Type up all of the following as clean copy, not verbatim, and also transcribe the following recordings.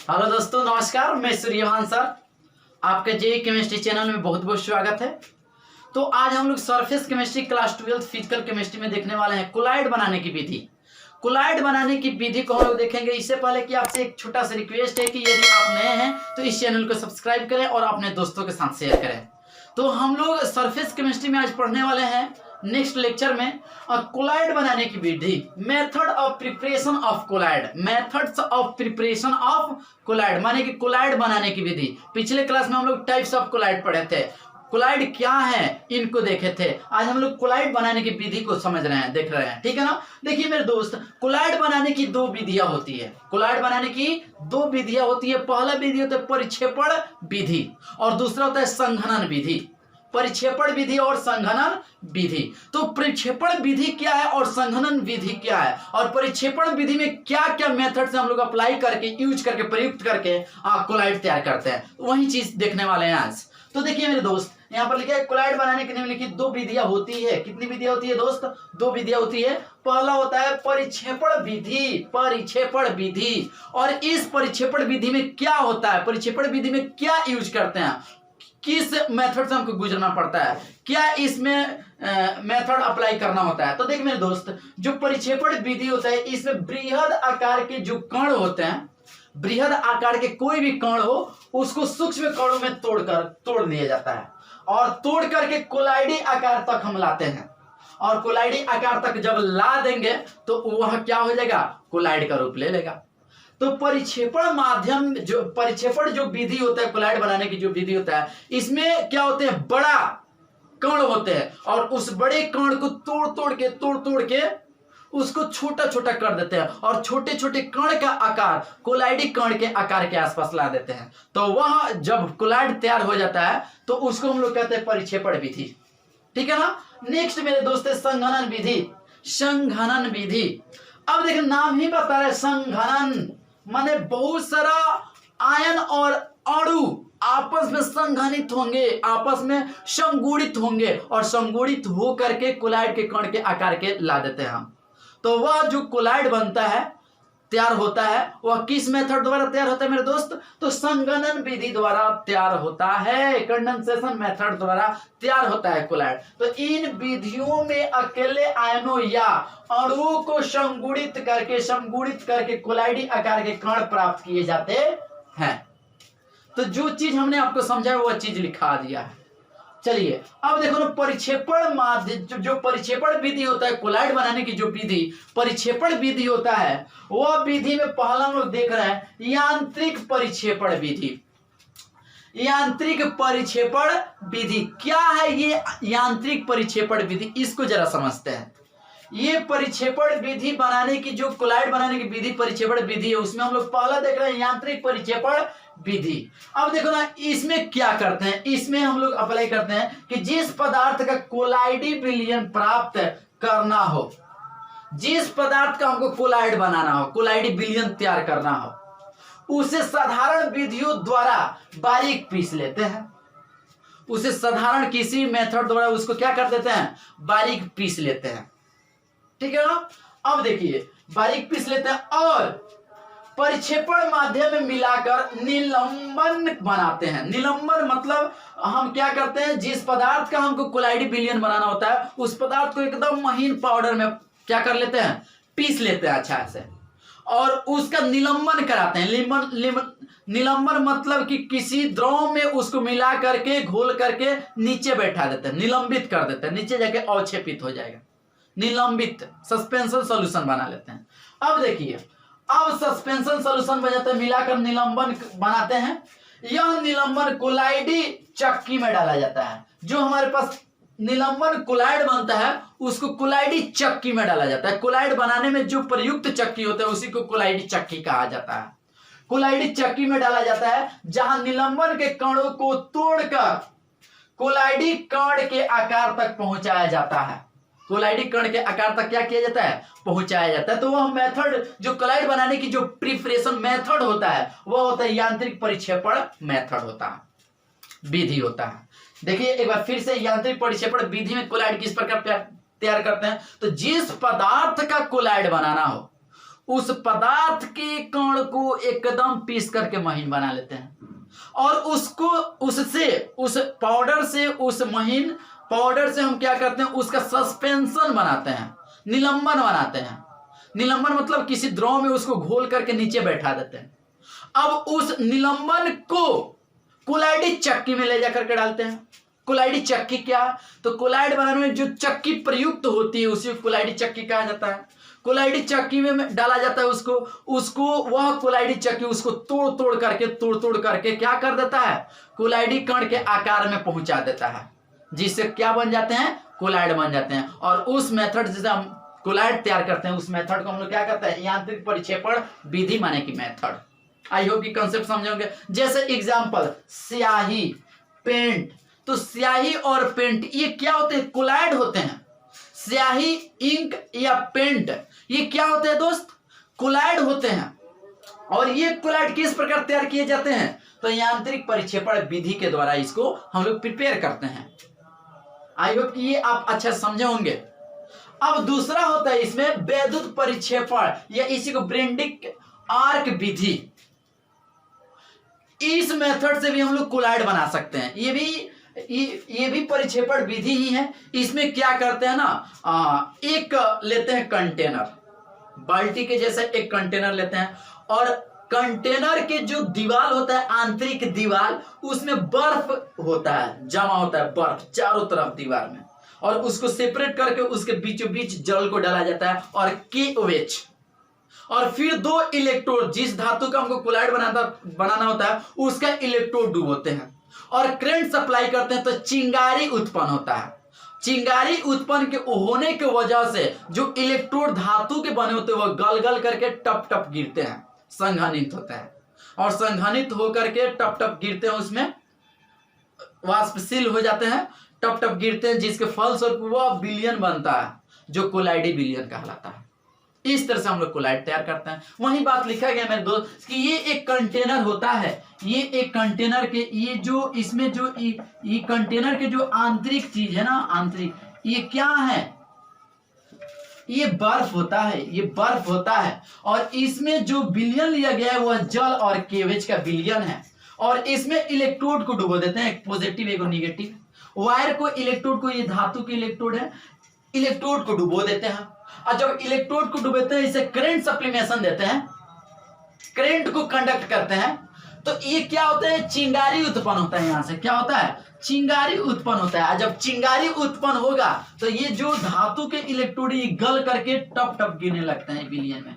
Hello दोस्तों, नमस्कार। मैं सूर्यभान सर, आपके जेईई केमिस्ट्री चैनल में बहुत बहुत स्वागत है। तो आज हम लोग surface chemistry class 12 physical chemistry में देखने वाले हैं कोलाइड बनाने की विधि। कोलाइड बनाने की विधि को हम लोग देखेंगे। इससे पहले कि आपसे एक छोटा सा रिक्वेस्ट है कि यदि आप नए हैं तो इस चैनल को सब्सक्राइब करें और अपने दोस्तों के साथ शेयर करें। तो हम लोग सरफेस केमिस्ट्री में आज पढ़ने वाले हैं नेक्स्ट लेक्चर में कोलाइड बनाने की विधि, method of preparation of colloid, methods of preparation of colloid माने कि कोलाइड बनाने की विधि। पिछले क्लास में हम लोग टाइप्स ऑफ कोलाइड पढ़े थे, कोलाइड क्या है इनको देखे थे। आज हम लोग कोलाइड बनाने की विधि को समझ रहे हैं, देख रहे हैं, ठीक है ना। देखिए मेरे दोस्त, कोलाइड बनाने की दो विधियां होती है। कोलाइड बनाने की दो विधियां होती है। पहला विधि होता है परिक्षेपण विधि और दूसरा होता है संघनन विधि। परिक्षेपण विधि और संघनन विधि। तो परिक्षेपण विधि क्या है और संघनन विधि क्या है, और परिक्षेपण विधि में क्या क्या मेथड से हम लोग अप्लाई करके, यूज करके, प्रयुक्त करके कोलाइड तैयार करते हैं, वही चीज देखने वाले हैं आज। तो देखिए मेरे दोस्त, यहाँ पर लिखा है कोलाइड बनाने के निम्नलिखित दो विधियां होती है। कितनी विधियां होती है दोस्त? दो विधियां होती है। पहला होता है परिक्षेपण विधि, परिक्षेपण विधि। और इस परिक्षेपण विधि में क्या होता है, परिक्षेपण विधि में क्या यूज करते हैं, किस मेथड से हमको गुजरना पड़ता है, क्या इसमें मेथड अप्लाई करना होता है। तो देख मेरे दोस्त, जो परिक्षेपण विधि होता है इसमें बृहद आकार के जो कण होते हैं, बृहद आकार के कोई भी कण हो उसको सूक्ष्म कणों में तोड़ दिया जाता है और तोड़ करके कोलाइडी आकार तक हम लाते हैं। और कोलाइडी आकार तक जब ला देंगे तो वह क्या हो जाएगा, कोलाइड का रूप ले लेगा। तो परिक्षेपण माध्यम, जो परिक्षेपण जो विधि होता है, कोलाइड बनाने की जो विधि होता है, इसमें क्या होते हैं, बड़ा कण होते हैं और उस बड़े कण को तोड़ तोड़ के उसको छोटा छोटा कर देते हैं और छोटे छोटे कण का आकार कोलाइडी कण के आकार के आसपास ला देते हैं। तो वह जब कोलाइड तैयार हो जाता है तो उसको हम लोग कहते हैं परिक्षेपण विधि, ठीक है ना। नेक्स्ट मेरे दोस्त है संघनन विधि। संघनन विधि, अब देखिए नाम ही बता रहे संघनन माने बहुत सारा आयन और अणु आपस में संघनित होंगे, आपस में संगुणित होंगे और संगुणित हो करके कोलाइड के कण के आकार के ला देते हैं हम। तो वह जो कोलाइड बनता है, तैयार होता है, वह किस मेथड द्वारा तैयार होता है मेरे दोस्त? तो संघनन विधि द्वारा तैयार होता है, कंडेंसेशन मेथड द्वारा तैयार होता है कोलाइड। तो इन विधियों में अकेले आयनों या अणुओं को संगुणित करके कोलाइडी आकार के कण प्राप्त किए जाते हैं। तो जो चीज हमने आपको समझाया वह चीज लिखा दिया है। चलिए अब देखो ना, परिक्षेपण माध्यम, जो परिक्षेपण विधि होता है, कोलाइड बनाने की जो विधि परिक्षेपण विधि होता है, वह विधि में पहला हम लोग देख रहे हैं यांत्रिक परिक्षेपण विधि। यांत्रिक परिक्षेपण विधि क्या है ये यांत्रिक परिक्षेपण विधि, इसको जरा समझते हैं। ये परिक्षेपण विधि बनाने की, जो कोलाइड बनाने की विधि परिक्षेपण विधि है, उसमें हम लोग पहला देख रहे हैं यांत्रिक परिक्षेपण विधि। अब देखो ना, इसमें क्या करते हैं, इसमें हम लोग अप्लाई करते हैं कि जिस पदार्थ का कोलाइडी विलयन प्राप्त करना हो, जिस पदार्थ का हमको कोलाइड बनाना हो, कोलाइडी विलयन तैयार करना हो, उसे साधारण विधियों द्वारा बारीक पीस लेते हैं। उसे साधारण किसी मेथड द्वारा उसको क्या कर देते हैं, बारीक पीस लेते हैं, ठीक है ना। अब देखिए बारीक पीस लेते हैं और परिक्षेपण माध्यम में मिलाकर निलंबन बनाते हैं। निलंबन मतलब हम क्या करते हैं, जिस पदार्थ का हमको कोलाइडी विलयन बनाना होता है उस पदार्थ को एकदम महीन पाउडर में क्या कर लेते हैं, पीस लेते हैं अच्छा से, और उसका निलंबन कराते हैं। निलंबन मतलब कि किसी द्रव में उसको मिला करके, घोल करके नीचे बैठा देते हैं, निलंबित कर देते हैं, नीचे जाके अवक्षेपित हो जाएगा, निलंबित सस्पेंशन सॉल्यूशन बना लेते हैं। अब देखिए, अब सस्पेंशन सॉल्यूशन बन जाता है, मिलाकर निलंबन बनाते हैं। यह निलंबन कोलाइडी चक्की में डाला जाता है। जो हमारे पास निलंबन कोलाइड बनता है उसको कोलाइडी चक्की में डाला जाता है। कोलाइड बनाने में जो प्रयुक्त चक्की होता है उसी को कोलाइडी चक्की कहा जाता है। कोलाइडी चक्की में डाला जाता है जहां निलंबन के कणों को तोड़कर कोलाइडी कण के आकार तक पहुंचाया जाता है। कोलाइडी कण के आकार तक क्या किया जाता है, पहुंचाया जाता है। तो वह मेथड, जो कोलाइड बनाने की जो प्रिपरेशन मेथड होता है वह होता है यांत्रिक परिक्षेपण मेथड होता है, विधि होता है। देखिए एक बार फिर से, यांत्रिक परिक्षेपण विधि में कोलाइड किस प्रकार तैयार करते हैं। तो जिस पदार्थ का कोलाइड बनाना हो उस पदार्थ के कण को एकदम पीस करके महीन बना लेते हैं और उसको उससे उस पाउडर से उस महीन पाउडर से हम क्या करते हैं, उसका सस्पेंशन बनाते हैं, निलंबन बनाते हैं। निलंबन मतलब किसी द्रव में उसको घोल करके नीचे बैठा देते हैं। अब उस निलंबन को कोलाइडी चक्की में ले जाकर के डालते हैं। कोलाइडी चक्की क्या है, तो कोलाइड बनाने में जो चक्की प्रयुक्त होती है उसी को कोलाइडी चक्की कहा जाता है। कोलाइडी चक्की में डाला जाता है उसको वह कोलाइडी चक्की उसको तोड़ तोड़ करके क्या कर देता है, कोलाइडी कण के आकार में पहुंचा देता है, जिससे क्या बन जाते हैं, कोलाइड बन जाते हैं। और उस मेथड जिसे हम कोलाइड तैयार करते हैं उस मेथड को हम लोग क्या करते हैं, यांत्रिक परिक्षेपण विधि माने की मेथड। आई होप कि कंसेप्ट समझोगे। जैसे एग्जांपल स्याही, पेंट, तो स्याही और पेंट ये क्या होते हैं, कोलाइड होते हैं। स्याही, इंक या पेंट ये क्या होते हैं दोस्त, कोलाइड होते हैं। और ये कोलाइड किस प्रकार तैयार किए जाते हैं, तो यांत्रिक परिक्षेपण विधि के द्वारा इसको हम लोग प्रिपेयर करते हैं। आई होप कि ये आप अच्छा समझे होंगे। अब दूसरा होता है इसमें वैद्युत परिक्षेपण या इसी को ब्रेंडिक आर्क विधि। इस मेथड से भी हम लोग कोलाइड बना सकते हैं। ये भी परिक्षेपण विधि ही है। इसमें क्या करते हैं ना, एक लेते हैं कंटेनर, बाल्टी के जैसा एक कंटेनर लेते हैं और कंटेनर के जो दीवार होता है, आंतरिक दीवार, उसमें बर्फ होता है, जमा होता है बर्फ चारों तरफ दीवार में, और उसको सेपरेट करके उसके बीचों बीच जल को डाला जाता है और KOH, और फिर 2 इलेक्ट्रोड, जिस धातु का हमको कोलाइड बनाना होता है उसका इलेक्ट्रोड डुबोते हैं और करंट सप्लाई करते हैं, तो चिंगारी उत्पन्न होता है। चिंगारी उत्पन्न के होने की वजह से जो इलेक्ट्रोड धातु के बने होते हैं वह गल गल करके टप टप गिरते हैं, संघनित होता है, और संघनित होकर के टप टप गिरते हैं, उसमें वाष्पशील हो जाते हैं, टप टप गिरते हैं, जिसके फलस्वरूप वह विलयन बनता है जो कोलाइडी विलयन कहलाता है। इस तरह से हम लोग कोलाइड तैयार करते हैं। वही बात लिखा गया मेरे दोस्त कि ये एक कंटेनर होता है, ये एक कंटेनर के ये जो इसमें जो ये कंटेनर के जो आंतरिक चीज है ना, आंतरिक, ये क्या है, ये बर्फ होता है, ये बर्फ होता है, और इसमें जो विलयन लिया गया है वह जल और KOH का विलयन है, और इसमें इलेक्ट्रोड को डुबो देते हैं, एक पॉजिटिव एक निगेटिव वायर को, इलेक्ट्रोड को, ये धातु के इलेक्ट्रोड है, इलेक्ट्रोड को डुबो देते हैं, और जब इलेक्ट्रोड को डुबोते हैं इसे करंट सप्लीमेशन देते हैं, करंट को कंडक्ट करते हैं, तो ये क्या होता है, चिंगारी उत्पन्न होता है। यहां से क्या होता है, चिंगारी उत्पन्न होता है। जब चिंगारी उत्पन्न होगा तो ये जो धातु के इलेक्ट्रोड गल करके टप टप गिरने लगते हैं विलयन में,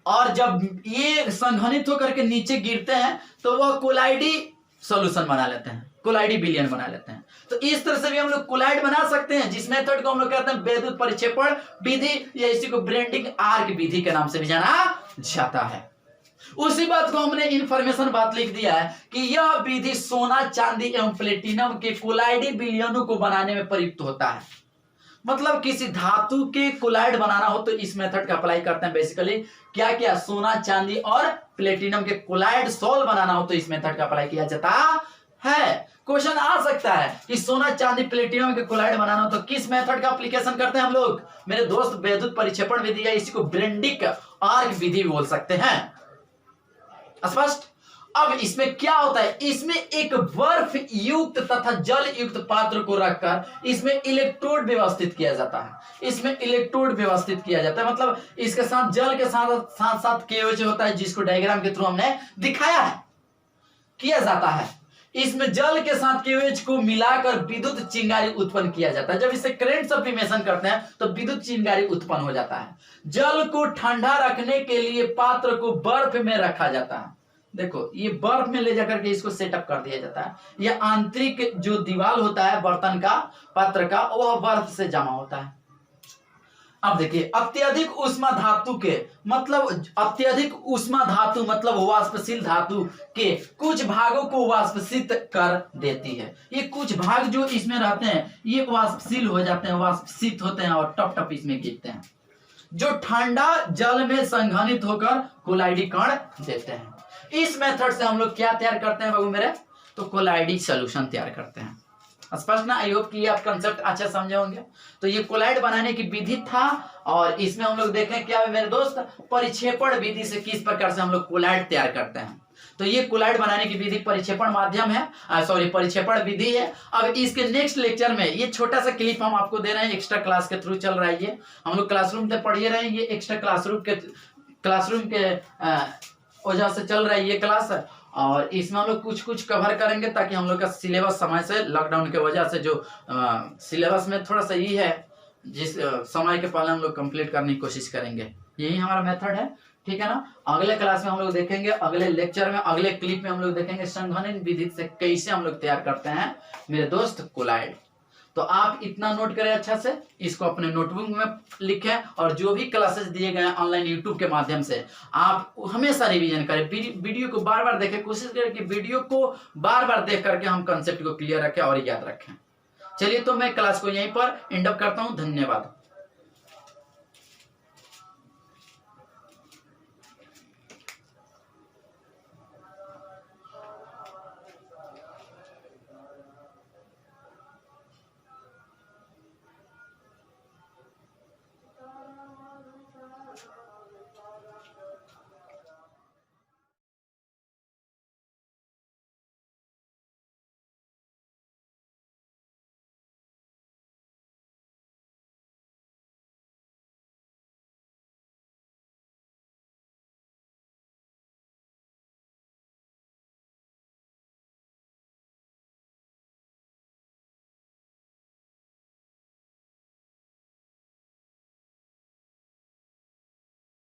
और जब ये संघनित होकर के नीचे गिरते हैं तो वह कोलाइडी सॉल्यूशन बना लेते हैं, कोलाइडी विलयन बना लेते हैं। तो इस तरह से भी हम लोग कोलाइड बना सकते हैं, जिस मेथड को हम लोग कहते हैं वैद्युत परिक्षेपण विधि, या इसी को ब्रेंडिंग आर्क विधि के नाम से भी जाना जाता है। उसी बात को हमने इंफॉर्मेशन बात लिख दिया है कि यह विधि सोना, चांदी एवं प्लेटिनम के कोलाइडी विलयनों को बनाने में प्रयुक्त होता है। मतलब किसी धातु के कोलाइड बनाना हो तो इस मेथड का अप्लाई करते हैं। बेसिकली क्या क्या, सोना, चांदी और प्लेटिनम के कोलाइड सॉल्व बनाना हो तो इस मेथड का अप्लाई किया जाता है। क्वेश्चन आ सकता है कि सोना, चांदी, प्लेटिनम के कोलाइड बनाना हो तो किस मेथड का एप्लीकेशन करते हैं हम लोग, मेरे दोस्त, वैद्युत परिक्षेपण विधि, या इसी को ब्रेंडिक आर्क विधि बोल सकते हैं। स्पष्ट। अब इसमें क्या होता है, इसमें एक बर्फ युक्त तथा जल युक्त पात्र को रखकर इसमें इलेक्ट्रोड व्यवस्थित किया जाता है, इसमें इलेक्ट्रोड व्यवस्थित किया जाता है, मतलब इसके साथ जल के साथ साथ साथ KOH होता है, जिसको डायग्राम के थ्रू हमने दिखाया है, किया जाता है। इसमें जल के साथ KOH को मिलाकर विद्युत चिंगारी उत्पन्न किया जाता है। जब इसे करंट सप्लीमेशन करते हैं तो विद्युत चिंगारी उत्पन्न हो जाता है। जल को ठंडा रखने के लिए पात्र को बर्फ में रखा जाता है। देखो ये बर्फ में ले जाकर के इसको सेटअप कर दिया जाता है। यह आंतरिक जो दीवार होता है बर्तन का, पात्र का, वह बर्फ से जमा होता है। अब देखिए अत्यधिक ऊष्मा धातु के मतलब अत्यधिक ऊष्मा धातु मतलब वाष्पशील धातु के कुछ भागों को वाष्पशीत कर देती है। ये कुछ भाग जो इसमें रहते हैं ये वाष्पशील हो जाते हैं, वाष्पशीत होते हैं और टप टप इसमें गिरते हैं, जो ठंडा जल में संघनित होकर कोलाइडी कण देते हैं। इस मेथड से हम लोग क्या तैयार करते हैं बाबू मेरे, तो कोलाइडी सॉल्यूशन तैयार करते हैं। स्पष्ट ना? आई होप कि ये आप कंसेप्ट अच्छा समझे होंगे। तो ये कोलाइड बनाने की विधि था और इसमें हम लोग देखें क्या है मेरे दोस्त, परिक्षेपण विधि से किस प्रकार से हम लोग कोलाइड तैयार करते हैं। तो ये कोलाइड बनाने की विधि परिक्षेपण माध्यम है, परिक्षेपण विधि है। अब इसके नेक्स्ट लेक्चर में ये छोटा सा क्लिप हम आपको दे रहे हैं, एक्स्ट्रा क्लास के थ्रू चल रहा है ये, हम लोग क्लासरूम से पढ़िए रहे हैं, ये एक्स्ट्रा क्लासरूम के वजह से चल रहा है ये क्लास है। और इसमें हम लोग कुछ कुछ कवर करेंगे ताकि हम लोग का सिलेबस समय से, लॉकडाउन के वजह से जो सिलेबस में थोड़ा सही है, जिस समय के पहले हम लोग कंप्लीट करने की कोशिश करेंगे। यही हमारा मेथड है, ठीक है ना। अगले क्लास में हम लोग देखेंगे, अगले लेक्चर में, अगले क्लिप में हम लोग देखेंगे संघनन विधि से कैसे हम लोग तैयार करते हैं मेरे दोस्त कोलाइड। तो आप इतना नोट करें अच्छा से, इसको अपने नोटबुक में लिखें और जो भी क्लासेस दिए गए हैं ऑनलाइन यूट्यूब के माध्यम से आप हमेशा रिवीजन करें, वीडियो को बार बार देखें, कोशिश करें कि वीडियो को बार बार देख करके हम कंसेप्ट को क्लियर रखें और याद रखें। चलिए तो मैं क्लास को यहीं पर एंड अप करता हूं, धन्यवाद।